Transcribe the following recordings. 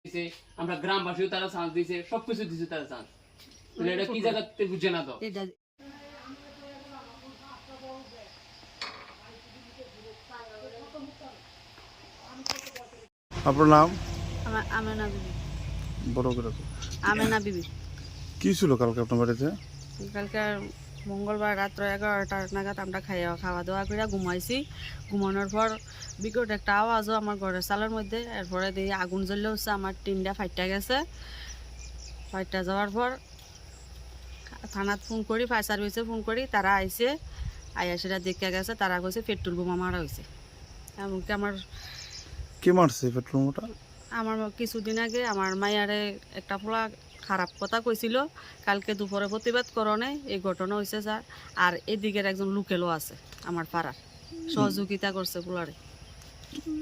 দিছে, আমরা গ্রামবাসীও তারা চান্স দিছে, সবকিছু দিছে তারা চান্স। এটা কি জায়গাতে বুঝে না তো? আপনার নাম? আমেনা বিবি। বড় করে তো। আমেনা বিবি। কি ছিল কালকে আপনার বাড়িতে? কালকে মঙ্গলবার রাত্র 11টা নাগাদ আমরা খাওয়া দাওয়া করে ঘুমাইছি। ঘুমানোর পর বিকট একটা আওয়াজও আমার ঘরের চালের মধ্যে। এরপরে দিয়ে আগুন জ্বললে হচ্ছে আমার টিনটা ফাইটা গেছে। ফাইটা যাওয়ার পর থানাত ফোন করি, ফায়ার সার্ভিসে ফোন করি, তারা আইসে। আইয়া সেটা দেখে গেছে, তারা কইছে পেট্রোল বোমা মারা হয়েছে। এমনকি কে মারছে পেট্রোল বোমাটা? আমার কিছুদিন আগে আমার মাইয়ারে একটা পোলা খারাপ কথা কইছিল, কালকে দুপুরে প্রতিবাদ করণে এই ঘটনা হয়েছে স্যার। আর এদিকের একজন লোকেলও আছে আমার পাড়ার, সহযোগিতা করছে পোলারে।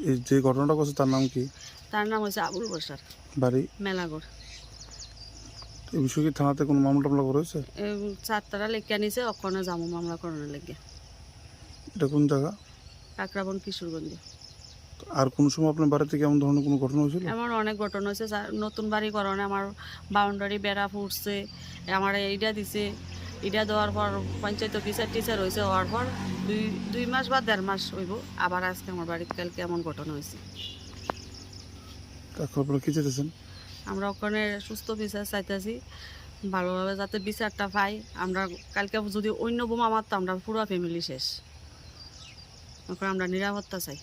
এই যে ঘটনাটা করছে তার নাম কি? তার নাম হচ্ছে আবুল বসার, বাড়ি মেলাগড়। এই বিষয়ে কি থানাতে কোনো মামলা টামলা করেছে? চারটারা লেখা নিছে, ওখানে জামু মামলা করানোর লেগে। এটা কোন জায়গা? কাকরাবন কিশোরগঞ্জে। আর কোন সময় আপনার বাড়িতে কেমন ধরনের কোনো ঘটনা হয়েছিল? এমন অনেক ঘটনা হয়েছে স্যার। নতুন বাড়ি করণে আমার বাউন্ডারি বেড়া ফুটছে, আমার এইটা দিছে। এটা দেওয়ার পর পঞ্চায়েত অফিসার টিচার হয়েছে, হওয়ার পর দুই মাস বা 1.5 মাস হইব, আবার আজকে আমার বাড়িতে কালকে এমন ঘটনা হয়েছে। এখন আপনারা কি চেয়েছেন? আমরা ওখানে সুস্থ বিচার চাইতেছি, ভালোভাবে যাতে বিচারটা পাই। আমরা কালকে যদি অন্য বোমা মারতো আমরা পুরো ফ্যামিলি শেষ। এখন আমরা নিরাপত্তা চাই।